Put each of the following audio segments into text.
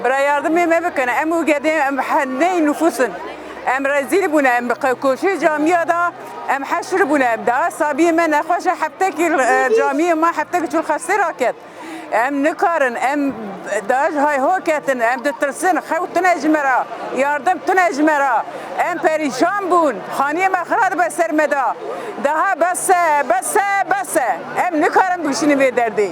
برا yardımı mebekene em ugede em hanne nüfusun em rezil buna em koşu camiada em haşr buna em da sabi men xoşa haftek camiye ma haftek çul khasir raket em nikarin em daj hay hoketin em de tırsın xawtun ecmera yardım tun ecmera em perişan bun khaniye makhrat besermeda daha bas em nikarin bu işini ve derdi.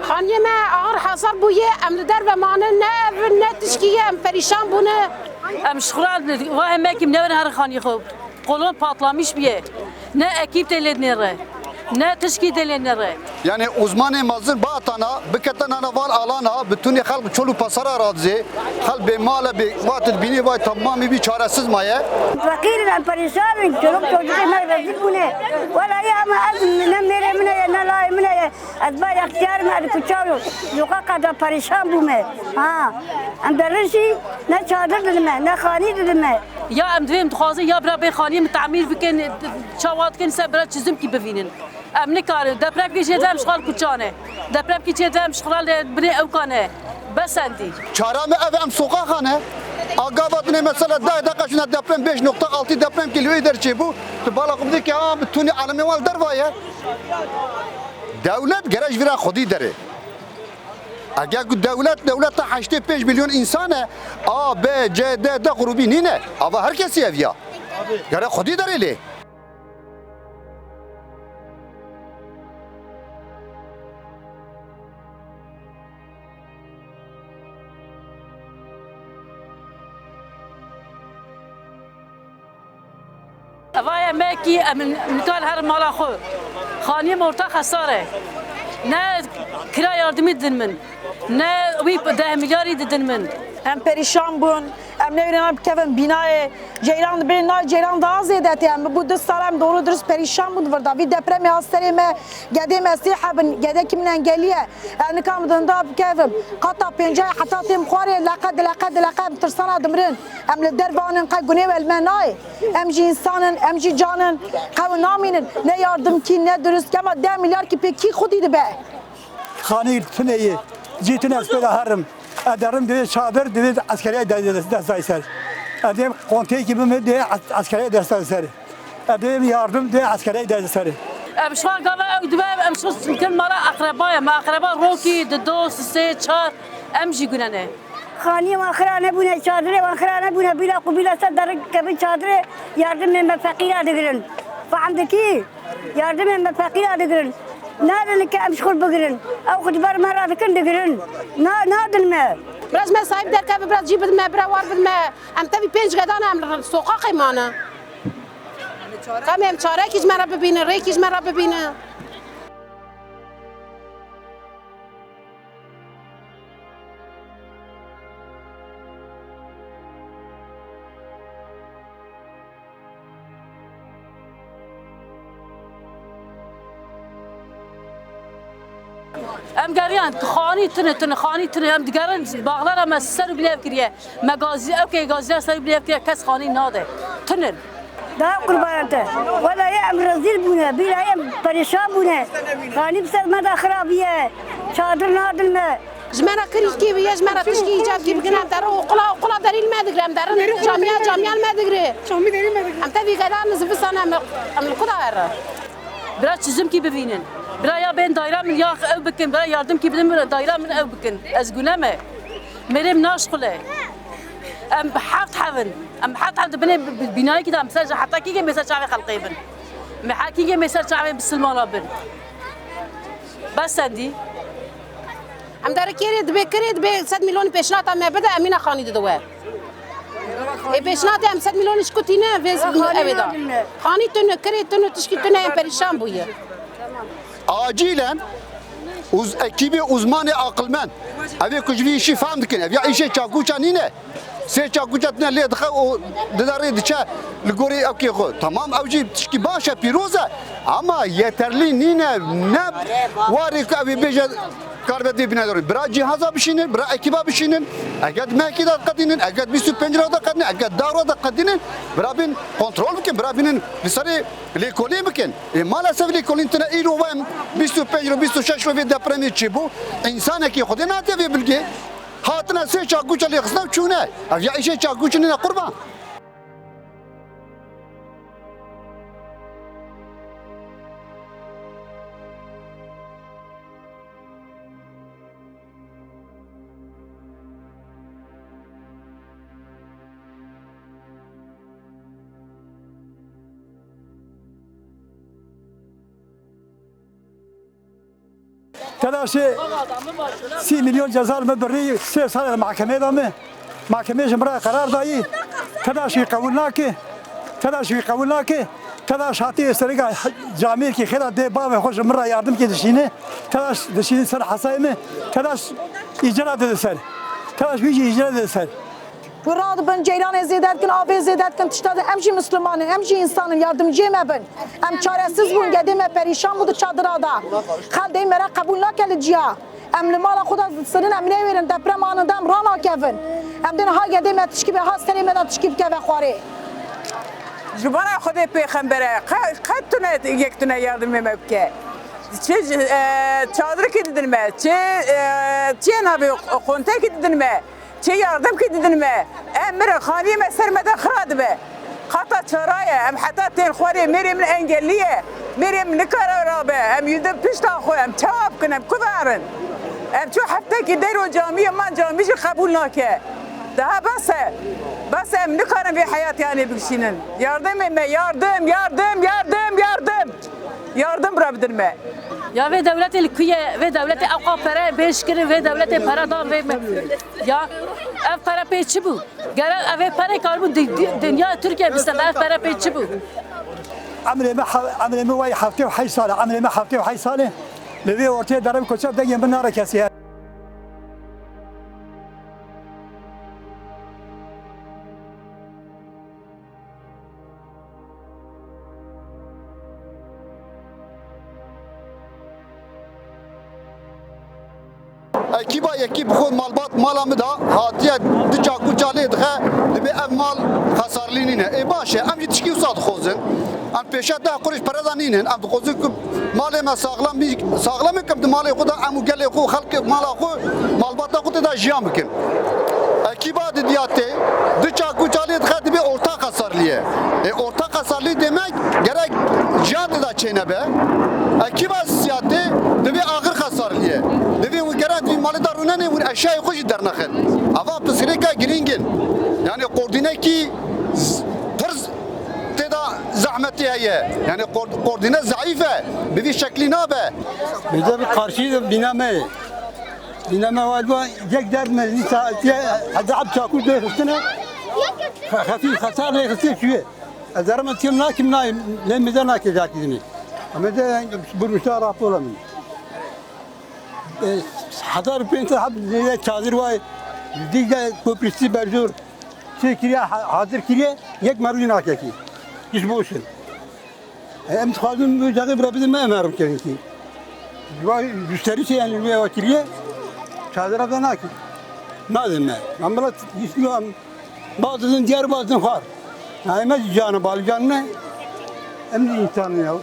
خانیه ما آخر حاصل بویه ام در و مانه نه تشکیه ام پریشان بونه ام شخرال و همه کیم نور هر خانی خوب قولون patlamış biye ne ekip delenere ne teşkil delenere yani uzmanı mazır batana biketana var alana bütün halk çolu pasara razı hal be mala be vatil bini vay tamamı bir çaresiz maye فقير پریشان چلو چوجه ما وزیر بونه ولا یا ما از نمیره منه نه لای منه از با اختیار ما کچارو یوکا کدا پریشان بومه ها ام درشی نه چادر دلمه نه خانی دلمه ya em devim dixwaze ya bira bê xaniyê tamir bikin çavat bikin se bira çizim ki bivînin em nikarin depremkî çêde em şixal kuçane depremkî çêde em şixal binê ewkane besendî çaremi ev em sokakane agavat ne mesela da kaçına deprem 5.6 deprem kilo ederçi bu bala kumdi ki ha bütün alemi var dervaya devlet gerek vira xudi dere اگر دولت 85 میلیون انسانه A, B, C, D grubu nine ama herkes evya gerek خودی داره لی اوای مکی من نکال هر مالا خو خانی مرتا خساره نه کرا yardımı دین من نه وی 10 milyarı دین من هم پریشان بون ام نمیرم کفن بینای جیران بین جیران daha ziyadeti em bu dışarım doğru dürüst perişan bun vardı bir deprem yastırma gede mesihben gede kimin engelliye yani kamdan da kefim kata pence hatta tem khore laqad tırsana dımrın em le dervanın kay güne vel menay em insanın em canın kav naminin ne yardım ki ne dürüst kama 10 milyar ki peki khudidi be خانه تنهی جیتن از پیدا هرم ادرم دیو چادر دیو عسکری دست سر ادم کنتی کی بیم دیو عسکری دست سر ادم yardım دیو عسکری دست سر شوال قبل دباب ام شو كل مرة أقرباء ما أقرباء روكي ددوس سي شار أمشي قلنا خانی و آخرانه بونه چادر و آخرانه بونه بلا قبیله صدر کبی چادر yardım من فقیر ادگرن فهمدکی yardım من فقیر ادگرن نادن که امشخول بگیرن او خود بر مرا بکن دگیرن نادن ما براز ما صاحب در که براز جیب ما برا وار ما ام تبی 5 قدان ام سوقا قیمانه کم ام چاره کیش مرا ببینه ری کیش مرا ببینه ام قريان خاني تن خاني تن ام دقرن باغلار ام سر بليف كريه مغازي اوكي غازي سر بليف كريه كاس خاني ناده تنن دا قربانته ولا يعم رزيل بونه بلا يعم پریشان بونه خانی بسر مدا خرابیه چادر نادل ما جمرا كريس كي ويا جمرا تشكي ايجاد كي بكنا درو قلا داري ما دغري ام درن جامعه ما دغري ام تبي قدان نزف سنه ام القدر biraz çizim ki bivinin biraz ya ben daire min ya ev bikin biraz yardım ki bidim daire min ev bikin ez güneme merem naşkule ام بحافظ حفن ام بحافظ حفن بني بناي كده مساج حتى كي مساج شعبي خلقيبن محاكي مساج شعبي بالسلمان بن بس عندي ام دار كريد بي 7 مليون پیشنهاد ما بده امینه خانی دوه ای پیشنهاد ام 7 مليون شكوتينه فيز ابدا خانی تن كريد تن تشكي تن پریشان بويه acilen ekibi uzmanı akılmen. Evi kujvi işi fahm dikin. Ev ya işe çakuça nine. Se çakuça tne le dikha o didare diçe ligori evki xo. Tamam evci tişki başa piroza ama yeterli nine ne var ki evi beje karbeti bine doğru. Bira cihaza bişinin, bira ekiba bişinin. Eğer mekida kadinin, eğer bir pencerada kadinin, eğer davada kadinin, bira bin kontrol bikin, bira binin lisari lekoli bikin. Maalesef lekolin tane iyi rovam, bir pencere, bir şaş rovi depremi çibu. İnsan ki xodin ate ve bilgi. Hatına se çakuça le kısnav çune. Ya işe çakuçun ne kurban. تلاشه 30 میلیون جزا مبری 3 سال محکمه دامه محکمه جمهوری قرار دایی تلاشی قبول نکه تلاشی قبول نکه تلاش حتی استرگا جامعه کی خیلی ده باب خوش مرا yardım کی دشینه تلاش دشینه سر حسایمه تلاش اجرا ده سر تلاش بیجی اجرا ده سر Burada ben ceylan eziyetken, abi eziyetken, tiştadı emşi Müslümanın, emşi insanın yardımcıyım ben. Em çaresiz bun, gedime perişan budu çadırada. Khaldeyim mera kabul nakeli ciha. Em limala kuda sının emine verin, deprem anında em rana kevin. Em den ha gedime tişkibe, ha sterime da tişkib keve khwari. جبرا خود پیغمبره قد تونه یک تونه yardım ممکه چه çadır ki dedin mi çe nabi konta ki dedin mi çe yardım ki dedin mi emre khani mesermeden khirad be خطا çaraya em hatta ten khwari merim engelliye merim ne karar be em yüzde pişta khoyam çap kinem kudarın em şu hafta ki dero camiye man camiye kabul nake daha bas em ne karın bir hayat yani bilşinin yardım emme yardım bırakın me Ya ve devleti Liküye ve devleti avka para beşkiri ve devleti paradan ve ya ev para peçi bu. Gerek ev para karbu dünya Türkiye bizden ev para peçi bu. عمل ما وای هفته و 8 ساله عمل ما هفته و 8 ساله لوی ورته درم کوچه دگیم بناره کسی Ekiba ekip xod malbat malamı da hatiye dica kucale dxe dibe ev mal hasarlinine. Başe em yetişki usat xozun. Em peşet da kuruş paradaninin em xozun ku male me sağlam kim male xuda em gele xu halk mala xu malbata xu da jiyam bikin. Ekiba diyate dica kucale dxe dibe ortak hasarliye. Ortak hasarli demek gerek jiyat da çenebe. Ekiba siyate dibe ağır hasarliye. Dibe gerek malı daruna ne bu eşyayı kuş dernakhel. Ava psireka giringin. Yani koordine ki tırz teda zahmeti heye. Yani koordine zayıfe. Bir şekli ne be? bize bir karşıydı biname var yek derme hadi ab çakur de hıstına hafif hasar ne hıstı şuye azarım kim na ne mizana ki zatidini ama de bu müşteri rapor olamıyor حضر بنت حب زي چادر وای دیگه کوپریسی برجور چه کریه حاضر کریه یک مروی ناکی hiç boşun hem tıkaldım bu cadı bırakıdım ben emerim kendisi vay müşteri şey yani bir vakiliye çadıra da naki madem ben bana İslam bazının diğer bazının var hemen canı balcanı hem de insanı ya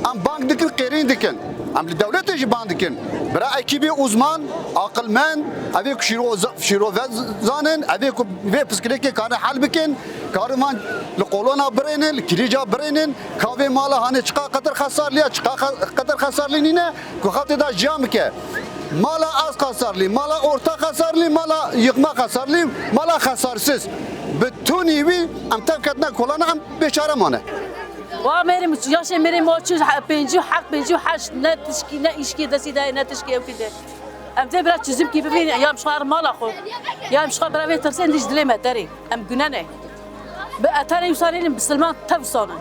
Am bank dikin qerin dikin. Am devlet ji bank dikin. Bira ekibi uzman, akılmen, avec şiro zanen, avec ve psikolojik karı hal bikin. Karıman kolona brenin, kirija brenin, kahve mala hani çıka kadar hasarlıya, çıka kadar hasarlığına, kuhatı da jam ke. Mala az hasarlı, mala orta hasarlı, mala yıkma hasarlı, mala hasarsız. Bütün evi am tevketine kolona am beşare mane. وامري متجاش مري موتشو بنجو حق بنجو حش لا تشكي لا إشكي دسي دا لا تشكي وكذا أم تبرا تجزم كيف بين يا مشوار مال أخو يا مشوار برا ترسين ليش دليمة تري أم جنانة بأتاري وصارين بسلمان تفصانا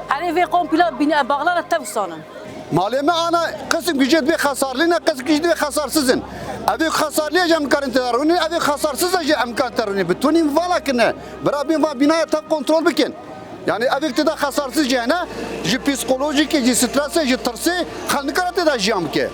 عليه في قوم بلا بني بغلارة تفصانا Maleme ana kısım gücet bir hasarlıyla kısım gücet bir hasarsızın. Abi hasarlıya cam karın terörünü, abi hasarsız da imkan terörünü. Bütünüm vala kine. Beraber va binaya tak kontrol bikin. Yani abi da hasarsız cana, ji psikolojik, ji stres, ji tırsı, halını karate da jam ke.